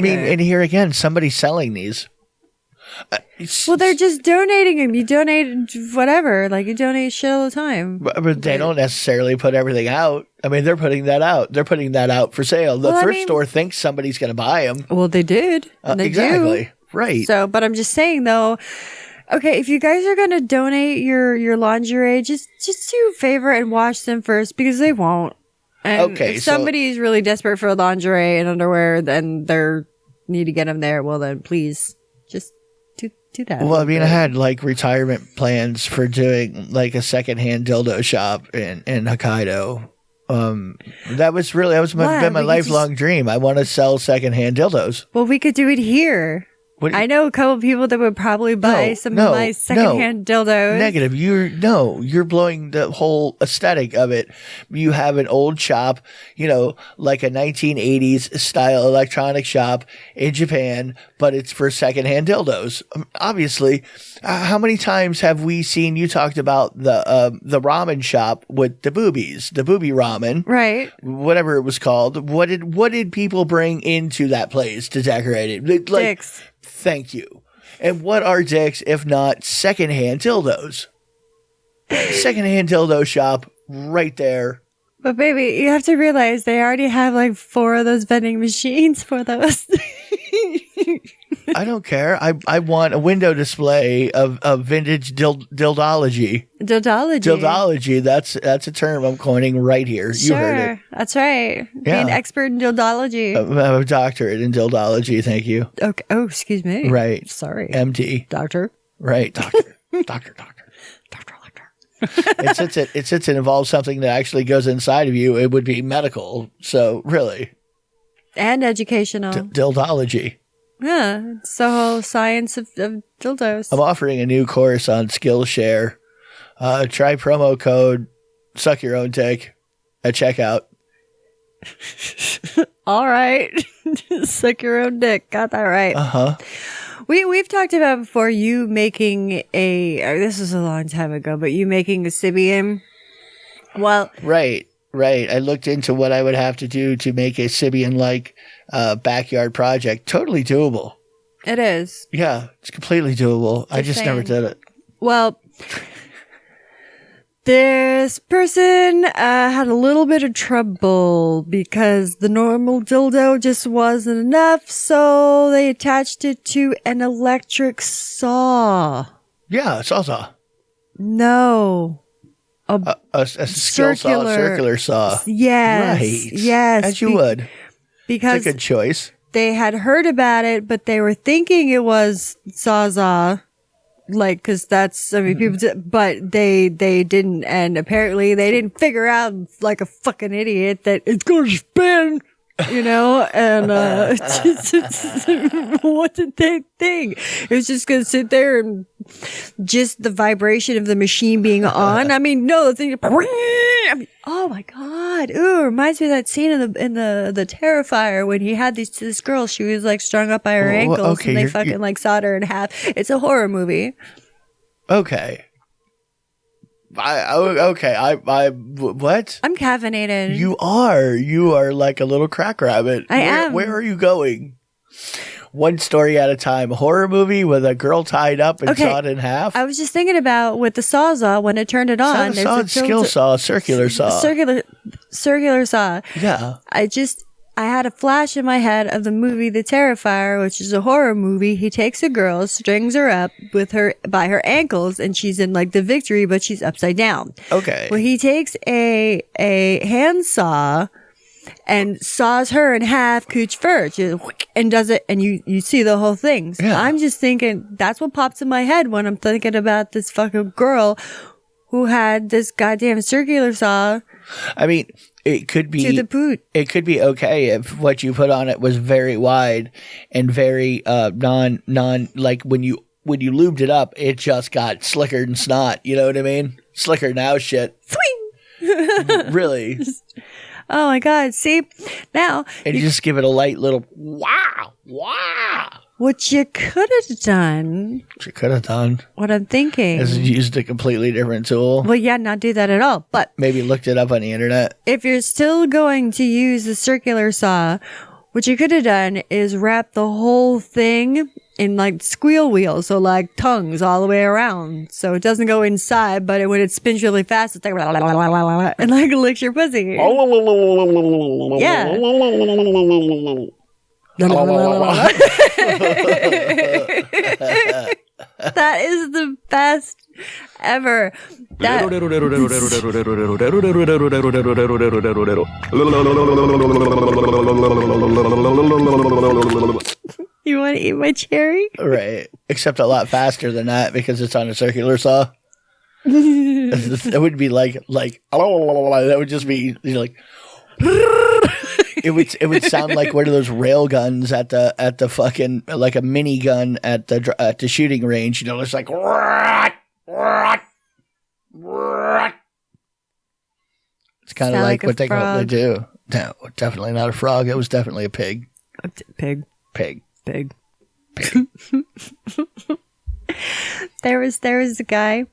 mean, and here again, somebody's selling these. Well, they're just donating them. You donate whatever. Like, you donate shit all the time. But they don't necessarily put everything out. I mean, they're putting that out. They're putting that out for sale. The first store thinks somebody's going to buy them. Well, they did. They exactly. Do. Right. So, but I'm just saying, though, okay, if you guys are going to donate your lingerie, just do a favor and wash them first, because they won't. And if somebody's really desperate for lingerie and underwear, then they need to get them there. Well, then please just do that. Well, I mean, I had like retirement plans for doing like a secondhand dildo shop in Hokkaido. That was been my lifelong dream. I want to sell secondhand dildos. Well, we could do it here. I know a couple people that would probably buy some of my secondhand dildos. Negative. You're blowing the whole aesthetic of it. You have an old shop, like a 1980s style electronic shop in Japan, but it's for secondhand dildos. Obviously, how many times have we seen you talked about the ramen shop with the boobies, the booby ramen, right? Whatever it was called. What did people bring into that place to decorate it? Dicks. Thank you. And what are dicks if not secondhand dildos? Secondhand dildo shop right there. But baby, you have to realize they already have like 4 of those vending machines for those. I don't care. I want a window display of vintage ΔoDology. ΔoDology. That's a term I'm coining right here. Sure, you heard it. That's right. Yeah. Be an expert in ΔoDology. I have a doctorate in ΔoDology. Thank you. Okay. Oh, excuse me. Right. Sorry. MD. Doctor. Right. Doctor. Doctor. Since it involves something that actually goes inside of you, it would be medical. So really. And educational. ΔoDology. Yeah, it's the whole science of dildos. I'm offering a new course on Skillshare. Try promo code Suck Your Own Dick at checkout. All right. Suck your own dick. Got that right. Uh-huh. We've talked about before you making this was a long time ago, but you making a Sybian. Well, right. I looked into what I would have to do to make a Sybian-like backyard project. Totally doable. It is. Yeah, it's completely doable. I just never did it. Well, this person had a little bit of trouble because the normal dildo just wasn't enough, so they attached it to an electric saw. Yeah, a sawzall. No. A circular saw. Yes. Right. Yes. As you would. Because it's a good choice. They had heard about it, but they were thinking it was Sawzall. Like, cause that's, people did, but they didn't, and apparently they didn't figure out, like a fucking idiot, that it's gonna spin, and, what did they think? It was just gonna sit there and just the vibration of the machine being on. No, the thing, oh my God. Ooh, it reminds me of that scene in the Terrifier when he had this girl, she was like strung up by her ankles and they fucking like sawed her in half. It's a horror movie. Okay. What? I'm caffeinated. You are like a little crack rabbit. I am. Where are you going? One story at a time. Horror movie with a girl tied up and sawed in half. I was just thinking about with the Sawzall when it turned it on. It's not a skill saw, circular saw. Circular saw. Yeah. I had a flash in my head of the movie The Terrifier, which is a horror movie. He takes a girl, strings her up with her by her ankles, and she's in like the Victory, but she's upside down. Okay. Well, he takes a handsaw and saws her in half, cooch first, and does it, and you see the whole thing. So I'm just thinking that's what pops in my head when I'm thinking about this fucking girl who had this goddamn circular saw. I mean, it could be to the poot. It could be okay if what you put on it was very wide and very non like when you lubed it up, it just got slicker than snot. You know what I mean? Slicker now shit. Swing. Really. Oh my God. See, now. And you just give it a light little wow. What you could have done. What I'm thinking. Is used a completely different tool. Well, yeah, not do that at all. But maybe looked it up on the internet. If you're still going to use the circular saw, what you could have done is wrap the whole thing in like squeal wheels. So like tongues all the way around. So it doesn't go inside, but when it spins really fast, it's like and like licks your pussy. Yeah. That is the best ever. You want to eat my cherry? Right. Except a lot faster than that because it's on a circular saw. It would be like that would just be like it would sound like one of those rail guns at the fucking like a mini gun at the shooting range. You know, it's like it's kind of like what they do. No, definitely not a frog. It was definitely a pig. Pig. There was a guy.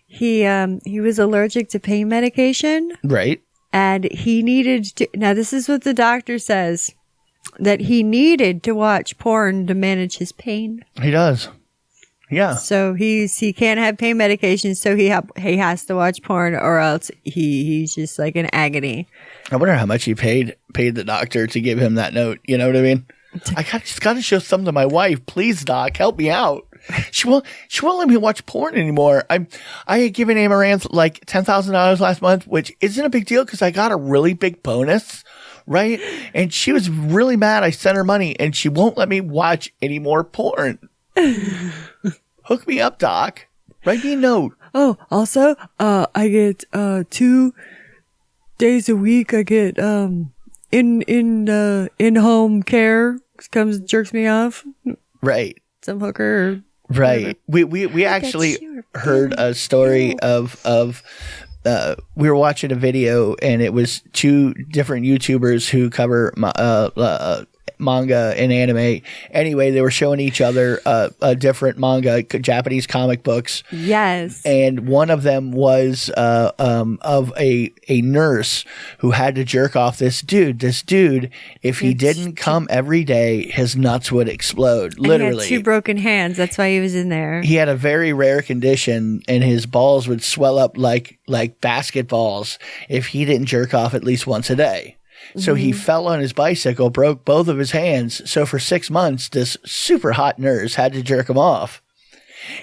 He was allergic to pain medication. Right. And he needed to, now this is what the doctor says, that he needed to watch porn to manage his pain. He does. Yeah. So he can't have pain medication, so he has to watch porn, or else he's just like in agony. I wonder how much he paid the doctor to give him that note. You know what I mean? I just got to show something to my wife. Please, doc, help me out. She won't let me watch porn anymore. I had given Amaranth like $10,000 last month, which isn't a big deal because I got a really big bonus, right? And she was really mad. I sent her money and she won't let me watch any more porn. Hook me up, doc. Write me a note. Oh, also, I get 2 days a week. I get in-home care. Comes and jerks me off. Right. Some hooker. Right. We actually heard a story of we were watching a video and it was 2 different YouTubers who cover manga and anime. Anyway, they were showing each other a different manga, Japanese comic books. Yes. And one of them was of a nurse who had to jerk off this dude. This dude, if he didn't come every day, his nuts would explode. Literally. He had 2 broken hands. That's why he was in there. He had a very rare condition and his balls would swell up like basketballs if he didn't jerk off at least once a day. So he fell on his bicycle, broke both of his hands. So for 6 months, this super hot nurse had to jerk him off.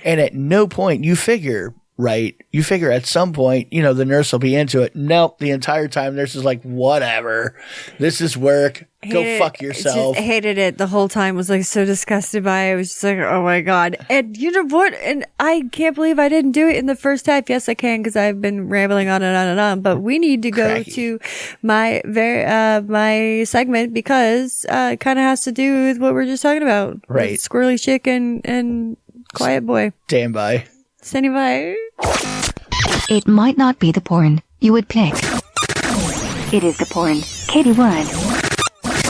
And at no point, you figure at some point, the nurse will be into it. Nope. The entire time, nurse is like, whatever. This is work. Go fuck yourself. Just hated it the whole time. Was like so disgusted by it. I was just like, oh my God. And you know what? And I can't believe I didn't do it in the first half. Yes, I can, because I've been rambling on and on and on. But we need to go to my my segment because it kind of has to do with what we're just talking about. Right. Squirrely chick and quiet boy. Stand by. Standing by. It might not be the porn you would pick. It is the porn Katie would.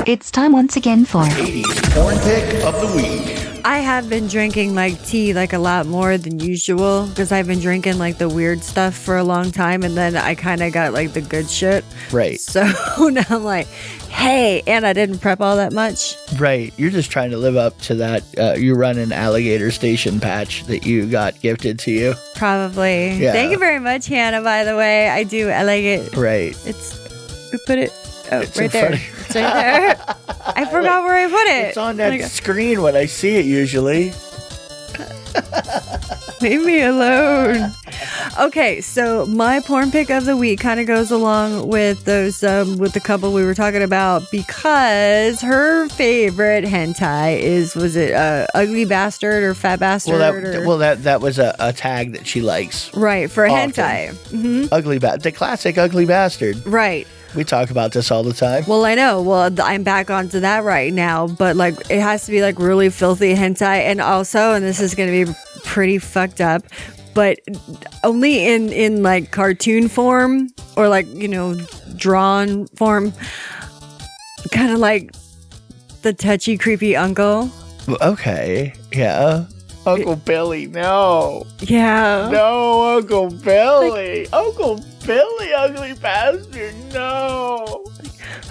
It's time once again for Katie's porn pick of the week. I have been drinking like tea like a lot more than usual because I've been drinking like the weird stuff for a long time, and then I kind of got like the good shit. Right. So now I'm like, hey, and I didn't prep all that much. Right. You're just trying to live up to that. You run an alligator station patch that you got gifted to you. Probably. Yeah. Thank you very much, Hannah, by the way. I do. I like it. Right. We put it It's right there. It's right there. I forgot where I put it. It's on that screen when I see it usually. Leave me alone. Okay, so my porn pick of the week kind of goes along with those with the couple we were talking about, because her favorite hentai was it ugly bastard or fat bastard? That was a tag that she likes. Right, for often. hentai. Mm-hmm. Ugly the classic ugly bastard. Right. We talk about this all the time. Well, I know. Well, I'm back onto that right now, but like it has to be like really filthy hentai, and also, and this is going to be pretty fucked up, but only in like cartoon form or like, you know, drawn form, kind of like the touchy, creepy uncle. Okay, yeah. Uncle Billy, no. Yeah. No, Uncle Billy. Uncle Billy, ugly bastard, no.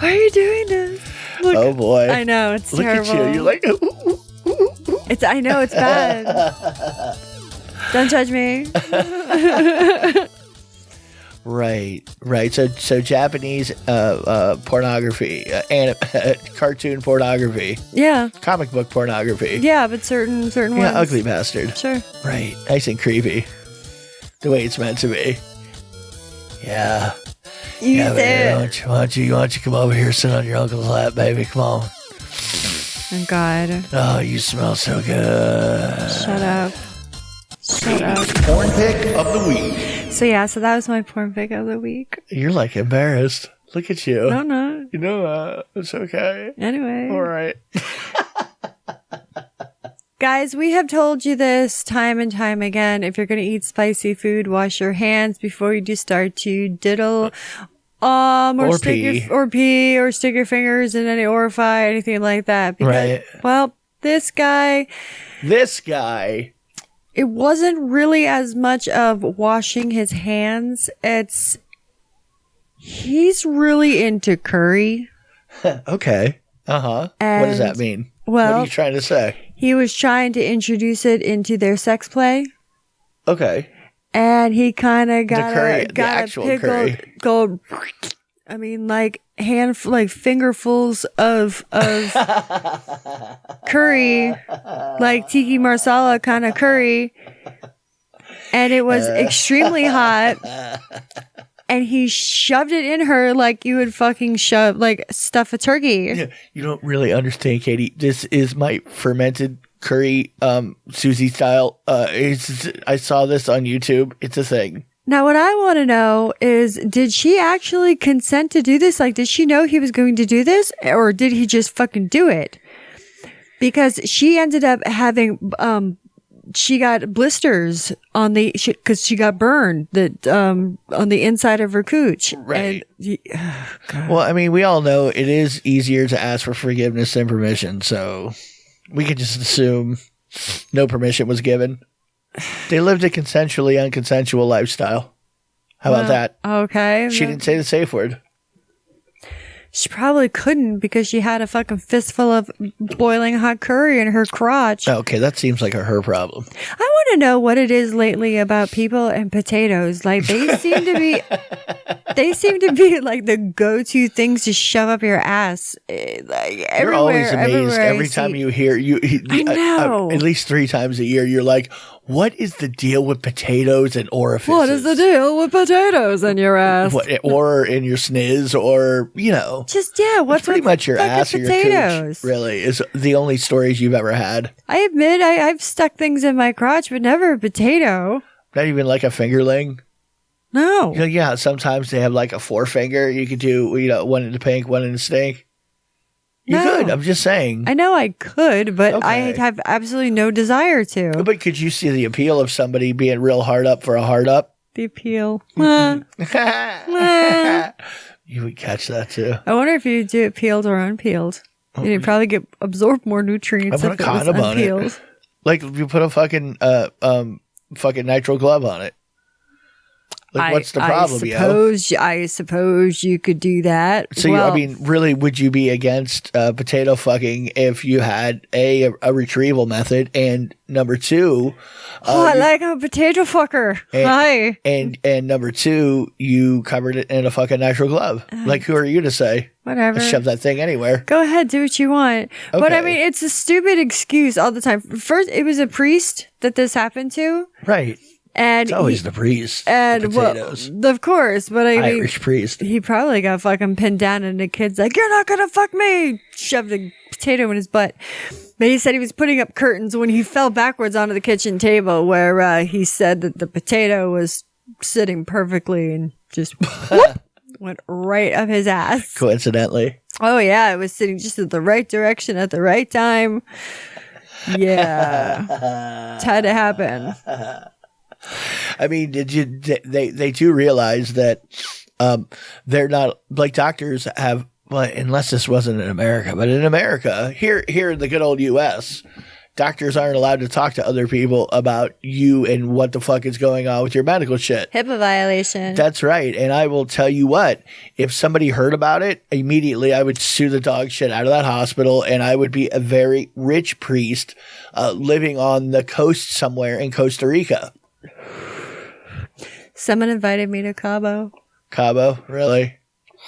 Why are you doing this? Look, oh, boy. I know, it's Look terrible. Look at you. You're like... I know, it's bad. Don't judge me. Right. So Japanese pornography, cartoon pornography. Yeah. Comic book pornography. Yeah, but certain ones. Yeah, ugly bastard. Sure. Right. Nice and creepy. The way it's meant to be. Yeah. You said. Why don't you come over here, sit on your uncle's lap, baby? Come on. Oh, God. Oh, you smell so good. Shut up. Porn pick of the week. So that was my porn pick of the week. You're like embarrassed. Look at you. No. You know it's okay. Anyway. All right. Guys, we have told you this time and time again. If you're going to eat spicy food, wash your hands before you do start to diddle. Or stick your fingers in any orifice, anything like that. Because, right. Well, this guy. It wasn't really as much of washing his hands. He's really into curry. Okay. Uh-huh. What does that mean? Well, what are you trying to say? He was trying to introduce it into their sex play. Okay. And he kind of got the actual curry. I mean, like fingerfuls of curry, like tiki marsala kind of curry, and it was extremely hot. And he shoved it in her like you would fucking stuff a turkey. Yeah, you don't really understand, Katie. This is my fermented curry, Susie style. I saw this on YouTube. It's a thing. Now, what I want to know is, did she actually consent to do this? Like, did she know he was going to do this? Or did he just fucking do it? Because she ended up having, she got blisters because she got burned on the inside of her cooch. Right. And, well, I mean, we all know it is easier to ask for forgiveness than permission. So we can just assume no permission was given. They lived a consensually unconsensual lifestyle. How about that? Okay. She didn't say the safe word. She probably couldn't because she had a fucking fistful of boiling hot curry in her crotch. Okay, that seems like her problem. I want to know what it is lately about people and potatoes. Like they seem to be like the go-to things to shove up your ass. Like you're always amazed every time you hear I know. At least 3 times a year. You're like, what is the deal with potatoes and orifices? What is the deal with potatoes in your ass? Or in your sniz, or, you know. Just, what's pretty much your ass or your potatoes? Cooch, really, is the only stories you've ever had. I admit I've stuck things in my crotch, but never a potato. Not even like a fingerling? No. Yeah, sometimes they have like a forefinger. You could do, one in the pink, one in the stink. You could. I'm just saying. I know I could, but I have absolutely no desire to. But could you see the appeal of somebody being real hard up for a hard up? The appeal. You would catch that too. I wonder if you do it peeled or unpeeled. You'd probably absorb more nutrients if it was unpeeled. Like if you put a fucking nitrile glove on it. Like, what's the problem, I suppose you could do that. So, I mean, really, would you be against potato fucking if you had a retrieval method, and number two, I like a potato fucker. Hi. And number two, you covered it in a fucking natural glove. Like, who are you to say? Whatever. Shove that thing anywhere. Go ahead, do what you want. Okay. But I mean, it's a stupid excuse all the time. First, it was a priest that this happened to. Right. And it's always the priest. And potatoes. Well, of course, but I mean, Irish priest. He probably got fucking pinned down, and the kid's like, "You're not gonna fuck me!" Shoved a potato in his butt. But he said he was putting up curtains when he fell backwards onto the kitchen table, where he said that the potato was sitting perfectly and just whoop, went right up his ass. Coincidentally. Oh yeah, it was sitting just at the right direction at the right time. Yeah, it's had to happen. I mean, they do realize that they're not, like, doctors have, well, unless this wasn't in America, but in America, here in the good old US, doctors aren't allowed to talk to other people about you and what the fuck is going on with your medical shit. HIPAA violation. That's right. And I will tell you what, if somebody heard about it, immediately I would sue the dog shit out of that hospital, and I would be a very rich priest living on the coast somewhere in Costa Rica. Someone invited me to Cabo. Cabo? Really?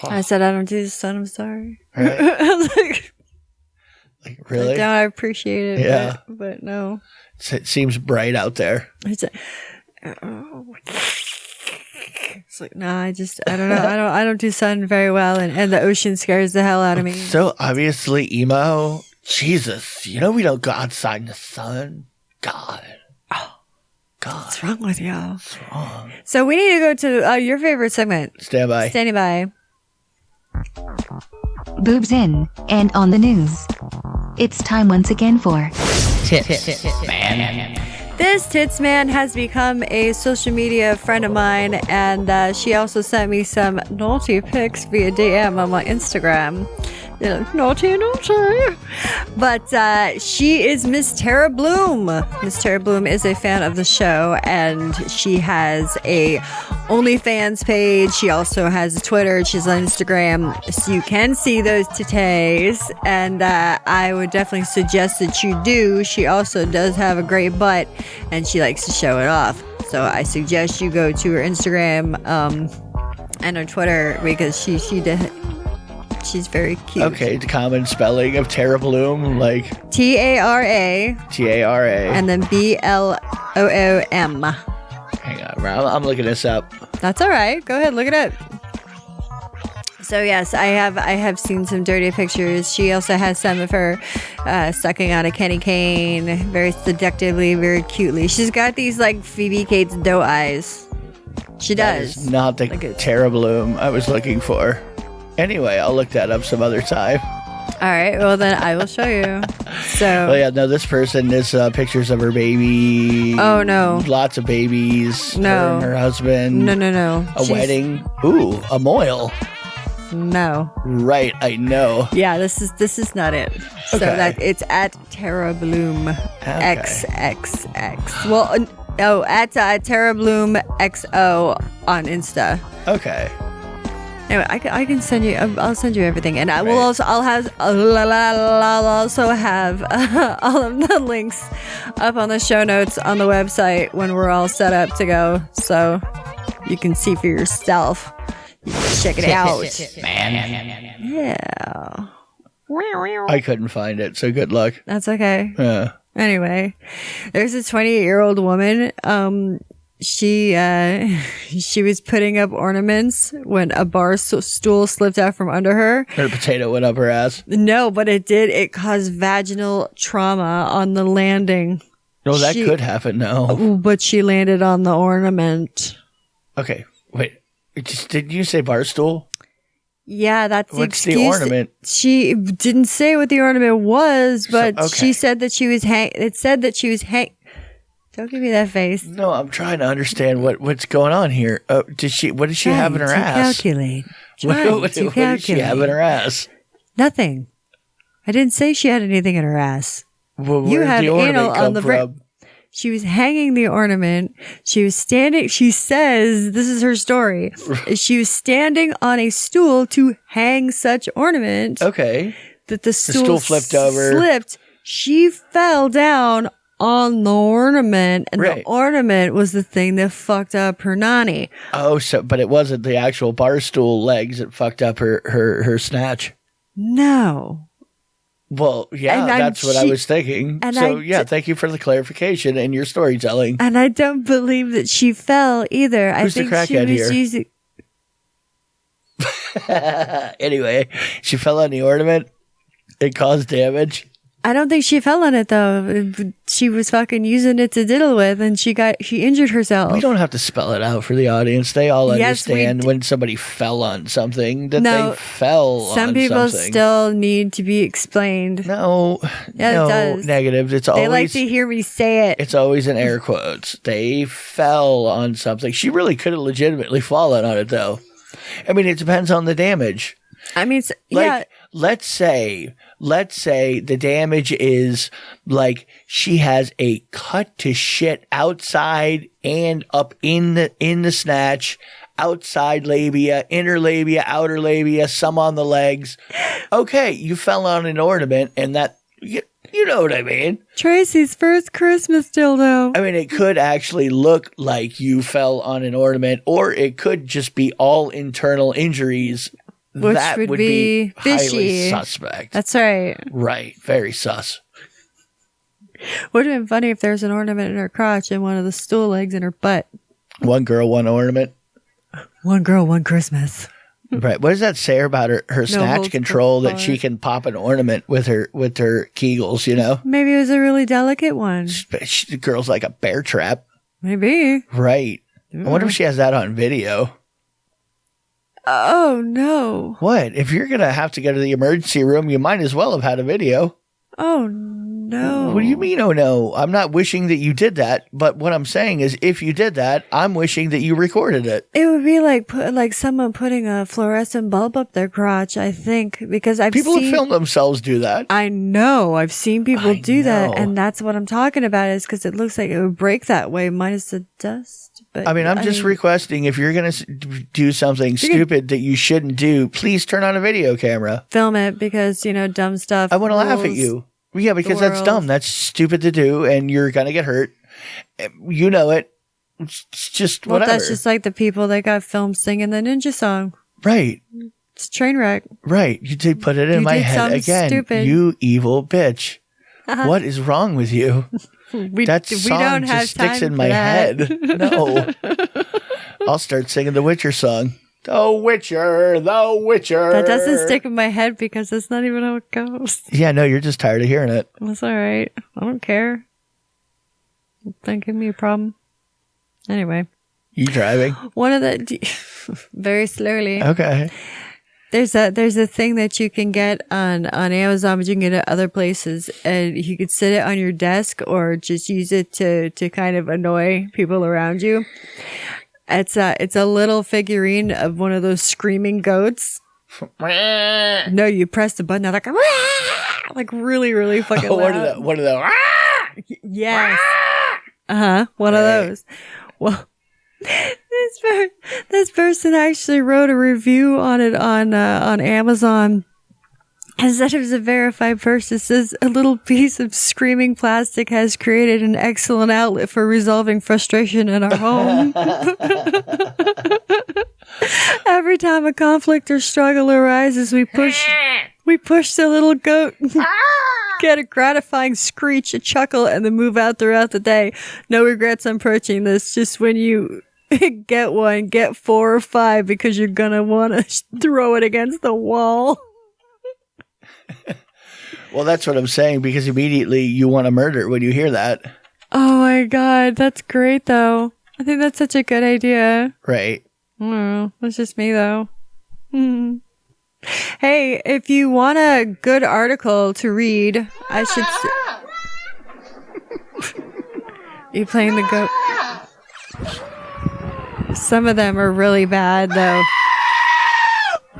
I said, I don't do the sun. I'm sorry. Right. I was like, really? No, I appreciate it. Yeah. But no. It seems bright out there. It's like, no, I don't know. I don't do sun very well, and the ocean scares the hell out of me. So obviously emo. Jesus. You know we don't go outside in the sun. God. God. What's wrong with y'all? What's wrong? So we need to go to your favorite segment. Stand by. Standing by. Boobs in and on the news. It's time once again for Tits Man. This Tits Man has become a social media friend of mine, and she also sent me some naughty pics via DM on my Instagram. Naughty. But she is Miss 𝓚𝓼𝓻𝓵𝓭. Miss 𝓚𝓚𝓼𝓻𝓵𝓵 is a fan of the show, and she has a OnlyFans page. She also has a Twitter. She's on Instagram, so you can see those titties, and I would definitely suggest that you do. She also does have a great butt, and she likes to show it off. So I suggest you go to her Instagram and her Twitter, because she's very cute. Okay, the common spelling of 𝓚𝓚𝓼𝓻𝓵, like TARA. And then BLOOM. Hang on, I'm looking this up. That's all right. Go ahead, look it up. So yes, I have seen some dirty pictures. She also has some of her sucking on a candy cane, very seductively, very cutely. She's got these like Phoebe Cates doe eyes. She does. That is not the 𝓚𝓚𝓼𝓻𝓵 I was looking for. Anyway, I'll look that up some other time. All right, well then I will show you. So. Well, yeah, no, this person is pictures of her baby. Oh no. Lots of babies. No. Her and her husband. No. A wedding. Ooh, a moil. No. Right, I know. Yeah, this is not it. So that it's at TaraBloomXXX. Well, at TaraBloomXO on Insta. Okay. Anyway, I can send you. I'll send you everything, and I will also. I'll also have all of the links up on the show notes on the website when we're all set up to go, so you can see for yourself. You can check it out. Man. Yeah. I couldn't find it, so good luck. That's okay. Yeah. Anyway, there's a 28-year-old woman. She was putting up ornaments when a bar stool slipped out from under her. Her potato went up her ass. No, but it did. It caused vaginal trauma on the landing. No, that could happen, no. But she landed on the ornament. Okay, wait. Did you say bar stool? Yeah, that's the excuse. What's the ornament? She didn't say what the ornament was, but she said that she was Don't give me that face. No, I'm trying to understand what's going on here. What does she have in her ass? Calculate. What does she have in her ass? Nothing. I didn't say she had anything in her ass. Well, you where have did the ornament anal come on the from? She was hanging the ornament. She was standing. She says, this is her story. She was standing on a stool to hang such ornament. Okay. That the stool flipped over. Slipped. She fell down on the ornament, and the ornament was the thing that fucked up her nanny. Oh, but it wasn't the actual bar stool legs that fucked up her snatch. No. Well, yeah, that's what I was thinking. So, thank you for the clarification and your storytelling. And I don't believe that she fell either. Who's the crackhead here? Anyway, she fell on the ornament. It caused damage. I don't think she fell on it though. She was fucking using it to diddle with, and she injured herself. We don't have to spell it out for the audience. They all understand when somebody fell on something that they fell on something. Some people still need to be explained. No, it does. Negative. It's always, they like to hear me say it. It's always in air quotes. They fell on something. She really could have legitimately fallen on it though. I mean, it depends on the damage. I mean, let's say the damage is like she has a cut to shit outside and up in the snatch, outside labia, inner labia, outer labia, some on the legs. Okay, you fell on an ornament, and that you know what I mean. Tracy's first Christmas dildo. I mean, it could actually look like you fell on an ornament, or it could just be all internal injuries. Which that would be fishy. Highly suspect. That's right. Right. Very sus. Would have been funny if there's an ornament in her crotch and one of the stool legs in her butt. One girl, one ornament. One girl, one Christmas. Right. What does that say about her snatch control that she can pop an ornament with her Kegels, you know? Maybe it was a really delicate one. The girl's like a bear trap. Maybe. Right. I wonder if she has that on video. Oh, no. What? If you're going to have to go to the emergency room, you might as well have had a video. Oh, no. What do you mean, oh, no? I'm not wishing that you did that, but what I'm saying is if you did that, I'm wishing that you recorded it. It would be like someone putting a fluorescent bulb up their crotch, I think, because People have filmed themselves do that. I know. I've seen people do that, and that's what I'm talking about is because it looks like it would break that way, minus the dust. But I mean, I'm just requesting if you're going to do something stupid that you shouldn't do, please turn on a video camera. Film it because, dumb stuff. I want to laugh at you. Yeah, because that's dumb. That's stupid to do, and you're going to get hurt. You know it. It's just whatever. Well, that's just like the people that got filmed singing the Ninja song. Right. It's a train wreck. Right. You did put it in my head again. Stupid. You evil bitch. What is wrong with you? That song just sticks in my head. No. I'll start singing the Witcher song. The Witcher, the Witcher. That doesn't stick in my head because that's not even how it goes. Yeah, no, you're just tired of hearing it. That's all right. I don't care. Don't give me a problem. Anyway. You driving? One of the... very slowly. Okay. There's a thing that you can get on Amazon, but you can get it at other places, and you could sit it on your desk or just use it to kind of annoy people around you. It's a little figurine of one of those screaming goats. No, you press the button, they're like really, really fucking loud. One of the yes. One of those. Well, this person actually wrote a review on it on Amazon and said it was a verified person. It says a little piece of screaming plastic has created an excellent outlet for resolving frustration in our home. Every time a conflict or struggle arises, we push the little goat, get a gratifying screech, a chuckle, and then move out throughout the day. No regrets on purchasing this. Just when you get one, get 4 or 5 because you're gonna want to throw it against the wall. Well, that's what I'm saying, because immediately you want to murder when you hear that. Oh my God, that's great though. I think that's such a good idea. Right. I don't know. That's just me though. Hey, if you want a good article to read, I should... You playing the goat? Some of them are really bad though.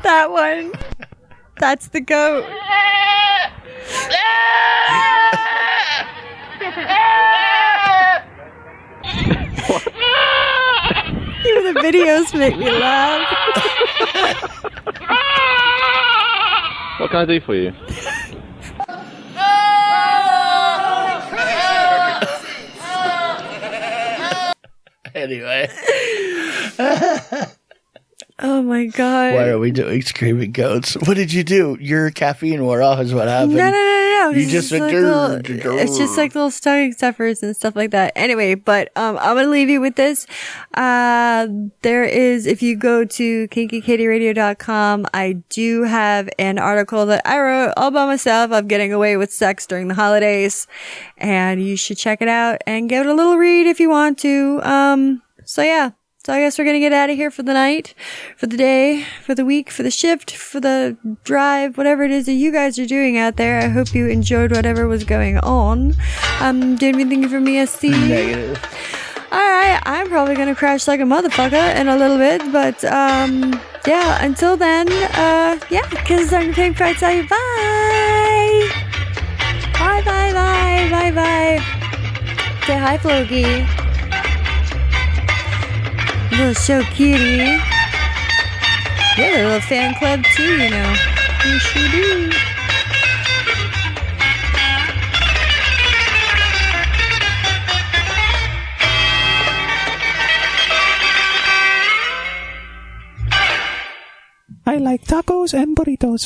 That one. That's the goat. videos make me laugh. What can I do for you? Anyway. Oh my god. Why are we doing screaming goats? What did you do? Your caffeine wore off is what happened. No. You just went it's just like little stomach stuffers and stuff like that. Anyway, but I'm gonna leave you with this. There is, if you go to kinkykattieradio.com, I do have an article that I wrote all by myself of getting away with sex during the holidays, and you should check it out and give it a little read if you want to. So yeah. So I guess we're going to get out of here for the night, for the day, for the week, for the shift, for the drive, whatever it is that you guys are doing out there. I hope you enjoyed whatever was going on. Doing anything for me, SC? Negative. Alright, I'm probably going to crash like a motherfucker in a little bit, but yeah, until then, kisses on your pink parts, bye! Bye. Say hi, Floki. Little show cutie. You have a little fan club too, you know. You sure do. I like tacos and burritos.